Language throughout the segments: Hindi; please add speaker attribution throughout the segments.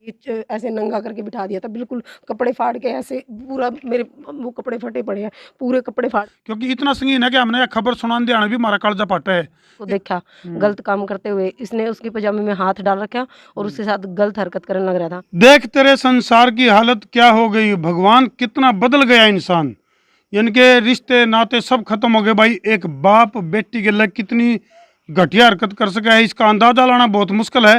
Speaker 1: ऐसे नंगा करके बिठा दिया था, बिल्कुल कपड़े फाड़ के ऐसे पूरा मेरे वो कपड़े फटे पड़े हैं, पूरे कपड़े फाड़
Speaker 2: क्योंकि इतना संगीन है कि हमने यह खबर सुनाने दिया भी हमारा कालजा फटा है।
Speaker 1: को देखा गलत काम करते हुए, इसने उसकी पजामे में हाथ डाल रखा और उसके साथ गलत हरकत करने लग रहा था।
Speaker 2: देख तेरे संसार की हालत क्या हो गई भगवान, कितना बदल गया इंसान। यानी कि रिश्ते नाते सब खत्म हो गए भाई। एक बाप बेटी के लिए कितनी घटिया हरकत कर सका है, इसका अंदाजा लाना बहुत मुश्किल है।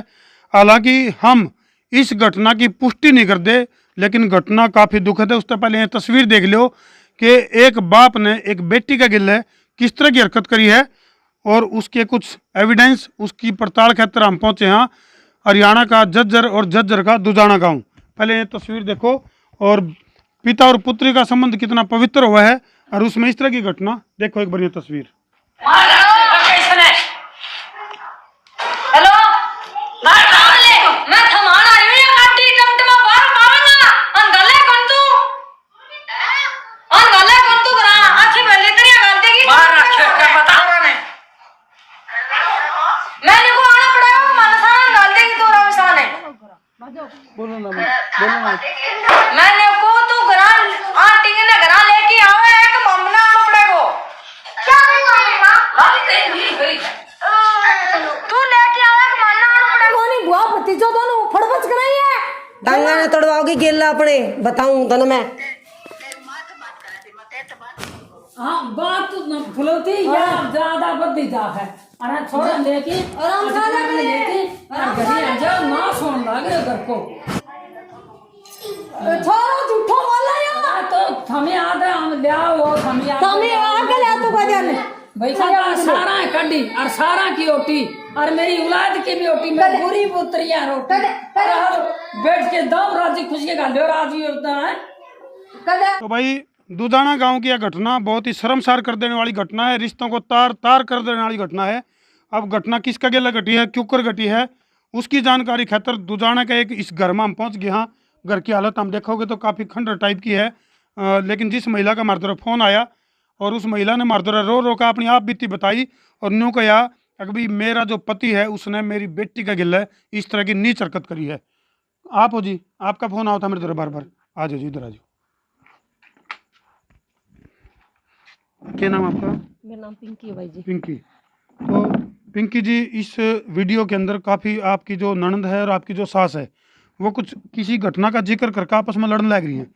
Speaker 2: हालांकि हम इस घटना की पुष्टि नहीं करते, लेकिन घटना काफ़ी दुखद है। उससे पहले ये तस्वीर देख लो कि एक बाप ने एक बेटी का गिले किस तरह की हरकत करी है, और उसके कुछ एविडेंस उसकी पड़ताल खातिर हम पहुँचे हैं हरियाणा का झज्जर और झज्जर का दुजाना गांव। पहले ये तस्वीर देखो, और पिता और पुत्री का संबंध कितना पवित्र हुआ है, और उसमें इस तरह की घटना देखो एक बार ये तस्वीर। बोलो ना, बोलो ना।
Speaker 3: मैंने को तू घरा आंटी ने घरा लेके आवे है कि मम्मा आना पड़ेगा। क्या मम्मा तू लेके आवे कि मम्मा आना पड़ेगा।
Speaker 4: कोनी बुआ भतीजो दोनों फड़बच कराई है, डांगा ने तोड़वाओगी गेला अपने बताऊं तने मैं।
Speaker 5: हाँ बात तो न फुलौती या ज्यादा बद्दी जा है। अरे छोड़ा लेके
Speaker 4: आराम से
Speaker 5: लेके घड़ी आ जाओ ना सुन लगे घर को।
Speaker 4: छोरो झूठो बोला या
Speaker 5: तो थमे आदे हम ले आओ थमे
Speaker 4: आके ले तू का जाने
Speaker 5: भाई सारा है कड्डी और सारा की ओटी और मेरी औलाद की भी ओटी मेरी पूरी पुत्रियां रोटी बैठ के दम राजी खुशी का ले राजी होता है।
Speaker 2: तो भाई दुधाना गांव की यह घटना बहुत ही शर्मसार कर देने वाली घटना है, रिश्तों को तार तार कर देने वाली घटना है। अब घटना किसका गेला घटी है, क्यों कर घटी है, उसकी जानकारी खातर दुधाना का एक इस घर में हम पहुँच गए। हाँ, घर की हालत हम देखोगे तो काफ़ी खंडर टाइप की है। लेकिन जिस महिला का हमारे तरफ फ़ोन आया और उस महिला ने हमारे तरफ रो रो का अपनी आप बीती बताई और न्यू कहा कि भाई मेरा जो पति है उसने मेरी बेटी का गिला इस तरह की नीच हरकत करी है। आप हो जी, आपका फ़ोन आओ था मेरे तरफ बार बार। आ जाओ जी, इधर आ जाओ। क्या नाम आपका?
Speaker 1: मेरा नाम पिंकी है भाई जी।
Speaker 2: पिंकी। तो पिंकी जी, इस वीडियो के अंदर काफ़ी आपकी जो ननद है और आपकी जो सास है वो कुछ किसी घटना का जिक्र करके आपस में लड़ने लग रही हैं।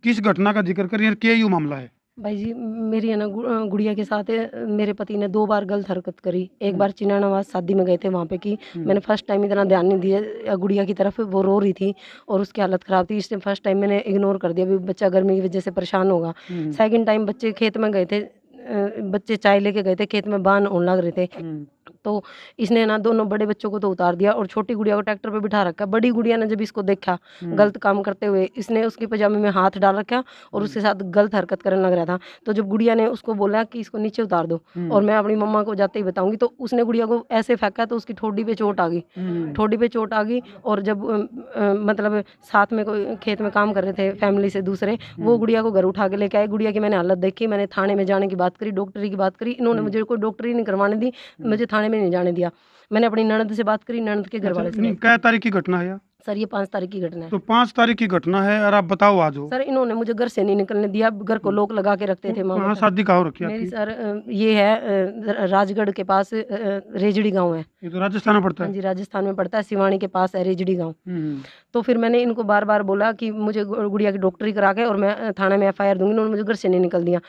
Speaker 2: किस घटना का जिक्र कर रही है, क्या यूँ मामला है?
Speaker 1: भाई जी मेरी है ना गुड़िया के साथ मेरे पति ने 2 बार गलत हरकत करी। एक बार चिनानावास शादी में गए थे, वहाँ पे की मैंने फर्स्ट टाइम इतना ध्यान नहीं दिया गुड़िया की तरफ, वो रो रही थी और उसकी हालत ख़राब थी, इसलिए फर्स्ट टाइम मैंने इग्नोर कर दिया, अभी बच्चा गर्मी की वजह से परेशान होगा। सेकंड टाइम बच्चे खेत में गए थे, बच्चे चाय लेके गए थे, खेत में बांध होने लग रहे थे, तो इसने ना दोनों बड़े बच्चों को तो उतार दिया और छोटी गुड़िया को ट्रैक्टर पे बिठा रखा। बड़ी गुड़िया ने जब इसको देखा गलत काम करते हुए, इसने उसके पजामे में हाथ डाल रखा और उसके साथ गलत हरकत करने लग रहा था। तो जब गुड़िया ने उसको बोला कि इसको नीचे उतार दो और मैं अपनी मम्मा को जाते ही बताऊंगी, तो उसने गुड़िया को ऐसे फेंका तो उसकी ठोडी पे चोट आ गई, ठोडी पे चोट आ गई। और जब मतलब साथ में कोई खेत में काम कर रहे थे फैमिली से दूसरे, वो गुड़िया को घर उठा के लेके आए। गुड़िया की मैंने हालत देखी, मैंने थाने में जाने की बात करी, डॉक्टरी की बात करी, इन्होंने मुझे कोई डॉक्टरी नहीं करवाने दी, मुझे थाने में नहीं जाने दिया। मैंने अपनी ननद से बात करी, ननद के घर वाले से।
Speaker 2: क्या तारीख की घटना है?
Speaker 1: सर ये 5 तारीख की घटना है।
Speaker 2: तो 5 तारीख की घटना है और आप बताओ आज हो।
Speaker 1: सर इन्होंने मुझे घर से नहीं निकलने दिया, घर को लोक लगा के रखते थे।
Speaker 2: कहाँ शादी कहाँ हो रखी है
Speaker 1: मेरी
Speaker 2: आपकी?
Speaker 1: सर ये है राजगढ़ के पास रेजड़ी गांव है।
Speaker 2: ये तो राजस्थान में पड़ता
Speaker 1: हाँ
Speaker 2: है।
Speaker 1: जी, राजस्थान में पड़ता है, सिवानी के पास है रेजड़ी गांव। तो फिर मैंने इनको बार बार बोला कि मुझे गुड़िया की डॉक्टरी करा के और मैं थाने में FIR दूंगी, इन्होंने मुझे घर से नहीं निकल दिया।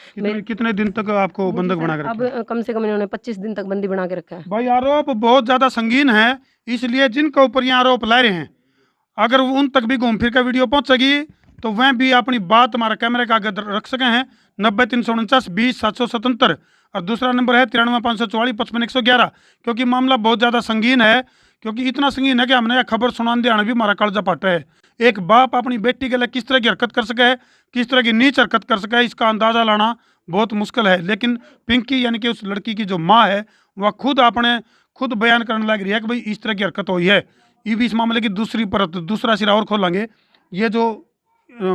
Speaker 2: कितने दिन तक आपको बंधक बना कर?
Speaker 1: अब कम से कम इन्होंने 25 दिन तक बंदी बना के रखा है।
Speaker 2: भाई आरोप बहुत ज्यादा संगीन है, इसलिए जिनके ऊपर ये आरोप ला रहे हैं अगर उन तक भी घूम फिर का वीडियो पहुंचेगी तो वह भी अपनी बात हमारे कैमरे का आगे रख सके हैं। 90-349-20-777 और दूसरा नंबर है 93-544-55-111। क्योंकि मामला बहुत ज़्यादा संगीन है, क्योंकि इतना संगीन है कि हमने यह खबर सुनाने दिया भी हमारा कालजा फटा है। एक बाप अपनी बेटी के लिए किस तरह की हरकत कर सके है, किस तरह की नीच हरकत कर सके है, इसका अंदाज़ा लाना बहुत मुश्किल है। लेकिन पिंकी यानी कि उस लड़की की जो माँ है वह खुद बयान करने लग रही है कि भाई इस तरह की हरकत हुई है। ये भी इस मामले की दूसरी परत, दूसरा सिरा और खोलेंगे। ये जो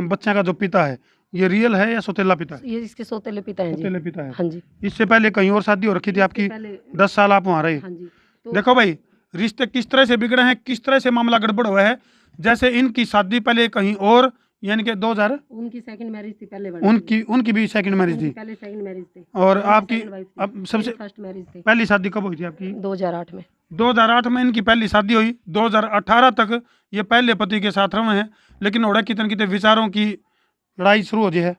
Speaker 2: बच्चा का जो पिता है ये रियल है या सौतेला पिता है?
Speaker 1: ये इसके सौतेले पिता हैं जी।
Speaker 2: सौतेले पिता है।
Speaker 1: हाँ जी।
Speaker 2: इससे पहले कहीं और शादी हो रखी थी आपकी? 10 साल आप वहाँ रहे।
Speaker 1: हाँ जी।
Speaker 2: देखो भाई, रिश्ते किस तरह से बिगड़े हैं, किस तरह से मामला गड़बड़ हुआ है। जैसे इनकी शादी पहले कहीं और, यानी कि 2000
Speaker 1: उनकी सेकंड मैरिज थी पहले वाली,
Speaker 2: उनकी भी सेकंड मैरिज थी,
Speaker 1: पहले सेकंड मैरिज थी
Speaker 2: और
Speaker 1: मेरी
Speaker 2: आपकी
Speaker 1: second wife थी,
Speaker 2: अब सबसे
Speaker 1: मेरी फर्स्ट मैरिज थी
Speaker 2: पहली शादी कब हुई थी आपकी?
Speaker 1: 2008 में।
Speaker 2: 2008 में इनकी पहली शादी हुई। 2018 तक ये पहले पति के साथ रहे हैं, लेकिन ओड़ा कितने कितने विचारों की लड़ाई शुरू हो गई है,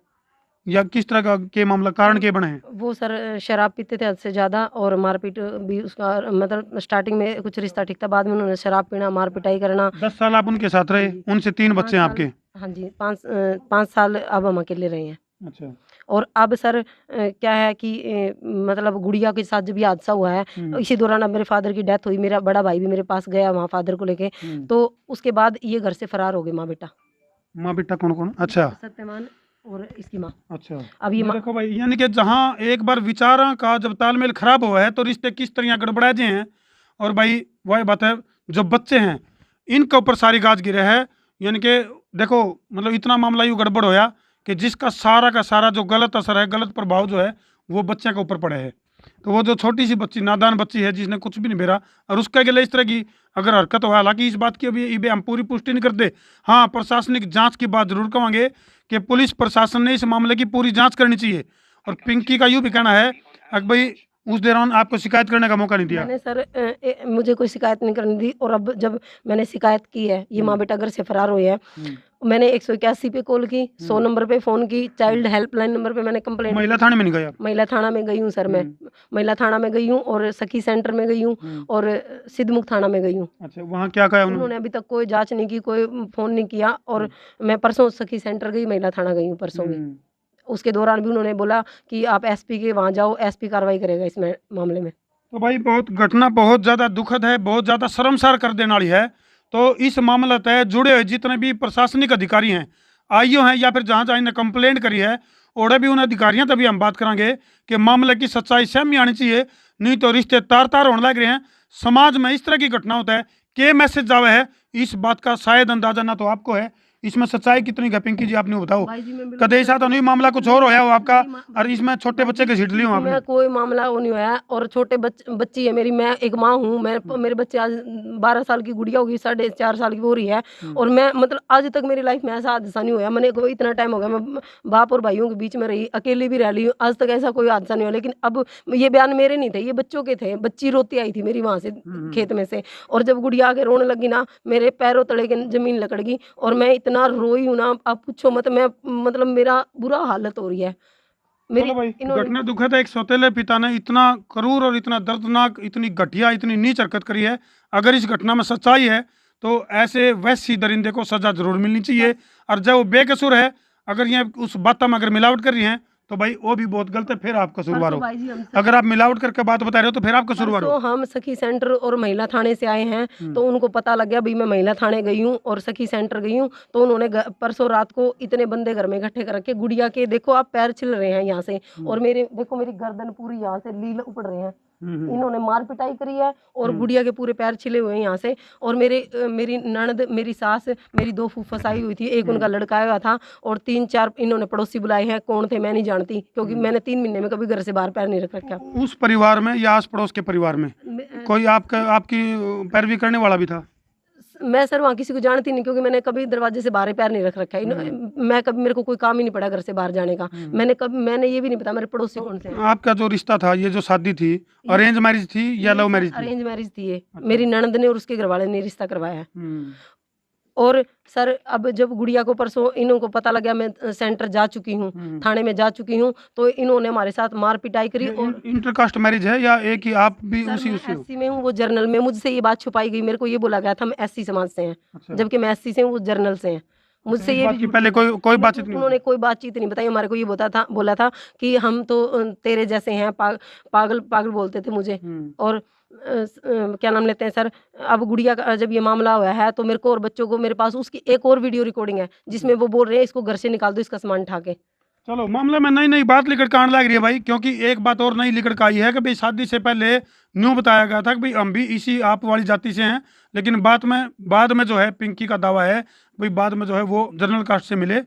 Speaker 2: या किस तरह का के मामला कारण के बने हैं?
Speaker 1: वो सर शराब पीते थे हद से ज़्यादा, और मारपीट भी उसका, मतलब स्टार्टिंग में कुछ रिश्ता ठीक था, बाद में उन्होंने शराब पीना, मार पिटाई करना।
Speaker 2: 10 साल आप उनके साथ रहे, उनसे 3 बच्चे हैं आपके?
Speaker 1: हाँ जी, 5 साल अब हम अकेले रहे हैं।
Speaker 2: अच्छा।
Speaker 1: और अब सर क्या है कि मतलब गुड़िया के साथ जब ये हादसा हुआ है, इसी दौरान अब मेरे फादर की डेथ हुई, मेरा बड़ा भाई भी मेरे पास गया वहाँ फादर को लेके, तो उसके बाद ये घर से फरार हो गए माँ बेटा।
Speaker 2: माँ बेटा कौन कौन? अच्छा
Speaker 1: सत्यमान और इसकी माँ।
Speaker 2: अच्छा।
Speaker 1: अब ये
Speaker 2: देखो भाई, यानी कि जहाँ एक बार विचारों का जब तालमेल खराब हुआ है तो रिश्ते किस तरह गड़बड़ा जाए हैं। और भाई वही बात है, जो बच्चे हैं इनके ऊपर सारी गाज गिरे है। यानी कि देखो, मतलब इतना मामला यूँ गड़बड़ होया कि जिसका सारा का सारा जो गलत असर है, गलत प्रभाव जो है वो बच्चे के ऊपर पड़े है। तो वो जो छोटी सी बच्ची, नादान बच्ची है जिसने कुछ भी नहीं बेरा, और उसके लिए इस तरह की अगर हरकत हो, हालांकि इस बात की अभी हम पूरी पुष्टि नहीं करते। हाँ, प्रशासनिक जांच की बात जरूर कहेंगे कि पुलिस प्रशासन ने इस मामले की पूरी जांच करनी चाहिए। और पिंकी का यूँ भी कहना है कि भाई उस दौरान आपको शिकायत करने का मौका नहीं दिया।
Speaker 1: मैंने सर मुझे कोई शिकायत नहीं करनी दी, और अब जब मैंने शिकायत की है, ये माँ बेटा घर से फरार हुए हैं, मैंने 181 पे कॉल की, 100 नंबर पे फ़ोन की, चाइल्ड हेल्पलाइन नंबर पे मैंने कंप्लेंट।
Speaker 2: महिला थाने में नहीं गए आप?
Speaker 1: महिला थाना में गई हूँ सर, मैं महिला थाना में गई हूँ, और सखी सेंटर में गई हूँ, और सिद्धमुख थाना में गई हूँ।
Speaker 2: अच्छा, वहाँ क्या कहा उन्होंने?
Speaker 1: उन्होंने अभी तक कोई जांच नहीं की, कोई फ़ोन नहीं किया। और मैं परसों सखी सेंटर गई, महिला थाना गई हूँ परसों भी, उसके दौरान भी उन्होंने बोला कि आप एसपी के वहाँ जाओ, एसपी कार्रवाई करेगा इस मामले में।
Speaker 2: तो भाई बहुत घटना बहुत ज़्यादा दुखद है, बहुत ज़्यादा शर्मसार कर देने वाली है। तो इस मामले तय जुड़े हुए जितने भी प्रशासनिक अधिकारी हैं, आईओ हैं, या फिर जहाँ जहाँ इन्हें कंप्लेंट करी है, और भी उन अधिकारियों तभी हम बात करेंगे कि मामले की सच्चाई सामने आनी चाहिए, नहीं तो रिश्ते तार तार होने लग रहे हैं। समाज में इस तरह की घटना होता है, के मैसेज जावे है, इस बात का शायद अंदाजा ना तो आपको है। इसमें सच्चाई कितनी है पिंकी जी, आपने बताओ। कदे ऐसा तो नहीं मामला कुछ और होया हो आपका, और इसमें छोटे बच्चे के सीट ली हो आपने?
Speaker 1: मैं कोई मामला वो नहीं होया, और छोटे बच्ची है मेरी, मैं एक माँ हूँ, मैं मेरे बच्चे आज 12 साल की गुड़िया होगी, 4.5 साल की हो रही है, और मैं मतलब आज तक मेरी लाइफ में ऐसा हादसा नहीं होया। मैंने कोई इतना टाइम हो गया मैं बाप और भाइयों के बीच में रही, अकेली भी रह ली हूँ, आज तक ऐसा कोई हादसा नहीं हुआ। लेकिन अब ये बयान मेरे नहीं थे, ये बच्चों के थे। बच्ची रोती आई थी मेरी वहाँ से खेत में से, और जब गुड़िया आके रोने लगी ना, मेरे पैरों तले के जमीन लकड़ गई, और मैं इतना रोई हूँ ना, आप पूछो मत। मैं मतलब मेरा बुरा हालत हो रही है मेरी।
Speaker 2: चलो भाई, घटना दुखद है। एक सौतेले पिता ने इतना क्रूर और इतना दर्दनाक, इतनी घटिया, इतनी नीच हरकत करी है। अगर इस घटना में सच्चाई है तो ऐसे वैसी दरिंदे को सजा जरूर मिलनी चाहिए। और जब वो बेकसूर है, अगर ये उस बात में अगर मिलावट कर रही हैं तो भाई वो भी बहुत गलत है, फिर आप कसूरवार हो। अगर आप मिलावट करके बात बता रहे हो तो फिर आप कसूरवार हो।
Speaker 1: तो हम सखी सेंटर और महिला थाने से आए हैं, तो उनको पता लग गया भाई मैं महिला थाने गई हूँ और सखी सेंटर गई हूँ, तो उन्होंने परसों रात को इतने बंदे घर में इकट्ठे कर रखे। गुड़िया के देखो आप पैर छिल रहे हैं यहाँ से, और मेरे देखो मेरी गर्दन पूरी यहाँ से लील उपड़ रहे हैं। इन्होंने मार पिटाई करी है, और गुड़िया के पूरे पैर छिले हुए हैं यहाँ से। और मेरी ननद, मेरी सास, मेरी 2 फूफस आई हुई थी, एक उनका लड़का आया था, और 3-4 इन्होंने पड़ोसी बुलाए हैं। कौन थे मैं नहीं जानती, क्योंकि मैंने 3 महीने में कभी घर से बाहर पैर नहीं रख रखा।
Speaker 2: उस परिवार में या आस पड़ोस के परिवार में कोई आपकी पैरवी करने वाला भी था?
Speaker 1: मैं सर वहाँ किसी को जानती नहीं, क्योंकि मैंने कभी दरवाजे से बाहर पैर नहीं रख रखा है। मैं कभी, मेरे को कोई काम ही नहीं पड़ा घर से बाहर जाने का। मैंने ये भी नहीं पता मेरे पड़ोसी कौन से हैं।
Speaker 2: आपका जो रिश्ता था, ये जो शादी थी, अरेंज मैरिज थी या लव मैरिज थी?
Speaker 1: अरेंज मैरिज थी ये। मेरी ननद ने और उसके घर वाले ने रिश्ता करवाया है। और सर अब जब गुड़िया को परसों इनको पता लगा, मैं सेंटर जा चुकी हूँ, थाने में जा चुकी हूँ, तो इन्होंने हमारे साथ मार पिटाई करी। और
Speaker 2: इंटरकास्ट मैरिज है या एक ही आप भी उसी
Speaker 1: एससी में हूँ, वो जर्नल में। मुझसे ये बात छुपाई गई, मेरे को ये बोला गया था हम एससी समाज से हैं, जबकि मैं एससी से हूँ, वो जर्नल से हैं। मुझसे ये भी
Speaker 2: पहले कोई बातचीत नहीं,
Speaker 1: उन्होंने कोई बातचीत नहीं बताई। हमारे को ये बोला था कि हम तो तेरे जैसे हैं, पागल बोलते थे मुझे। और क्या नाम लेते हैं सर, अब गुड़िया का जब ये मामला हुआ है, तो मेरे को और बच्चों को, मेरे पास उसकी एक और वीडियो रिकॉर्डिंग है जिसमें वो बोल रहे हैं इसको घर से निकाल दो, इसका सामान उठा के।
Speaker 2: चलो, मामले में नई नई बात लिखट आने लग रही है भाई, क्योंकि एक बात और नई लिखट आई है कि भाई शादी से पहले न्यू बताया गया था कि भाई हम भी इसी आप वाली जाति से हैं, लेकिन बाद में जो है पिंकी का दावा है भाई बाद में जो है वो जनरल कास्ट से मिले।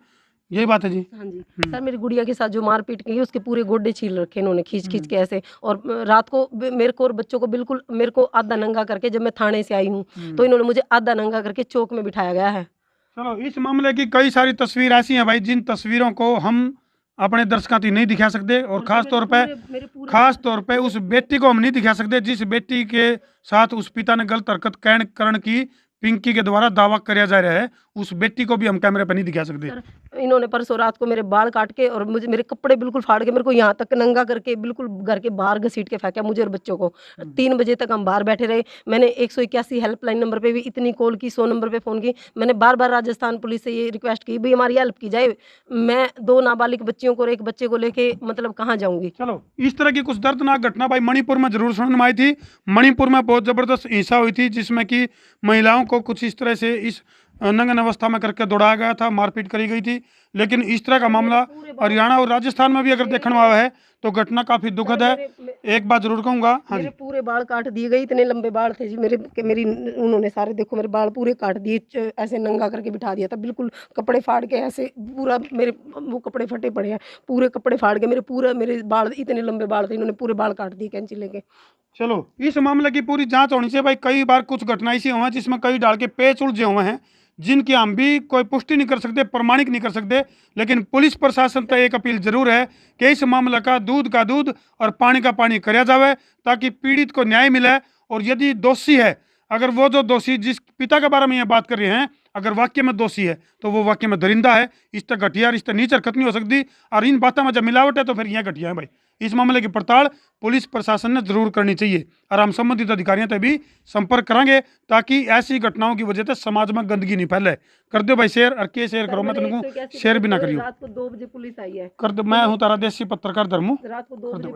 Speaker 2: यही बात है जी।
Speaker 1: हाँ जी सर, मेरी गुड़िया के साथ जो मारपीट की उसके पूरे गोड्डे छील रखे इन्होंने खींच खींच के ऐसे, और रात को मेरे को और बच्चों को बिल्कुल मेरे को आधा नंगा करके, जब मैं थाने से आई हूँ तो इन्होंने मुझे आधा नंगा करके चौक में बिठाया गया है।
Speaker 2: चलो, इस मामले की कई सारी तस्वीर ऐसी हैं भाई जिन तस्वीरों को हम अपने दर्शकों तक नहीं दिखा सकते, और खास तौर पे उस बेटी को हम नहीं दिखा सकते जिस बेटी के साथ उस पिता ने गलत हरकत करण की पिंकी के द्वारा दावा किया जा रहा है, उस बेटी को भी हम कैमरे पर नहीं दिखा सकते।
Speaker 1: इन्होंने परसों रात को मेरे बाल काट के और मुझे मेरे कपड़े बिल्कुल फाड़ के मेरे को यहाँ तक नंगा करके बिल्कुल घर के बाहर घसीट के फेंका मुझे और बच्चों को। 3 बजे तक हम बाहर बैठे रहे। मैंने 181 हेल्पलाइन नंबर पे भी इतनी कॉल की, 100 नंबर पे फ़ोन की। मैंने बार बार राजस्थान पुलिस से ये रिक्वेस्ट की भाई हमारी हेल्प की जाए। मैं 2 नाबालिग बच्चियों को और एक बच्चे को लेके मतलब कहाँ जाऊँगी।
Speaker 2: चलो, इस तरह की कुछ दर्दनाक घटना भाई मणिपुर में जरूर सुनने में आई थी। मणिपुर में बहुत जबरदस्त हिंसा हुई थी जिसमें कि महिलाओं को कुछ इस तरह से इस नंगन अवस्था में करके दौड़ाया गया था, मारपीट करी गई थी। लेकिन इस तरह का मामला हरियाणा और राजस्थान में भी अगर देखने में आया है तो घटना काफी दुखद है। एक बात जरूर कहूंगा, हाँ जी,
Speaker 1: मेरे पूरे बाल काट दिए गए, इतने लंबे बाल थे जी मेरी उन्होंने सारे, देखो मेरे बाल पूरे काट दिए, ऐसे नंगा करके बिठा दिया था, बिल्कुल कपड़े फाड़ के ऐसे पूरा मेरे वो कपड़े फटे पड़े हैं, पूरे कपड़े फाड़ के मेरे बाल इतने लंबे बाल थे, इन्होंने पूरे बाल काट दिए कैंची लेके।
Speaker 2: चलो, इस मामले की पूरी जांच होनी चाहिए भाई। कई बार कुछ घटनाएं ऐसी हुई हैं जिसमें कई डाल के पेच उलझे हुए हैं जिनकी हम भी कोई पुष्टि नहीं कर सकते, प्रमाणिक नहीं कर सकते। लेकिन पुलिस प्रशासन तक एक अपील जरूर है कि इस मामले का दूध और पानी का पानी कराया जाए ताकि पीड़ित को न्याय मिले। और यदि दोषी है, अगर वो जो दोषी जिस पिता के बारे में ये बात कर रहे हैं अगर वाक्य में दोषी है तो वो वाक्य में दरिंदा है, इस तक घटिया इस तक नीच हरकत नहीं हो सकती। और इन बातों में जब मिलावट है तो फिर यहाँ घटिया है भाई। इस मामले की पड़ताल पुलिस प्रशासन ने जरूर करनी चाहिए और हम संबंधित अधिकारियों से भी संपर्क करेंगे ताकि ऐसी घटनाओं की वजह से समाज में गंदगी नहीं फैले। कर दो भाई शेयर, और के शेयर करो, मैं तुमको शेयर भी ना करियो।
Speaker 1: रात को 2 बजे पुलिस आई है।
Speaker 2: कर दो, मैं हूँ तारा देसी पत्रकार धर्मू।
Speaker 1: रात को 2 बजे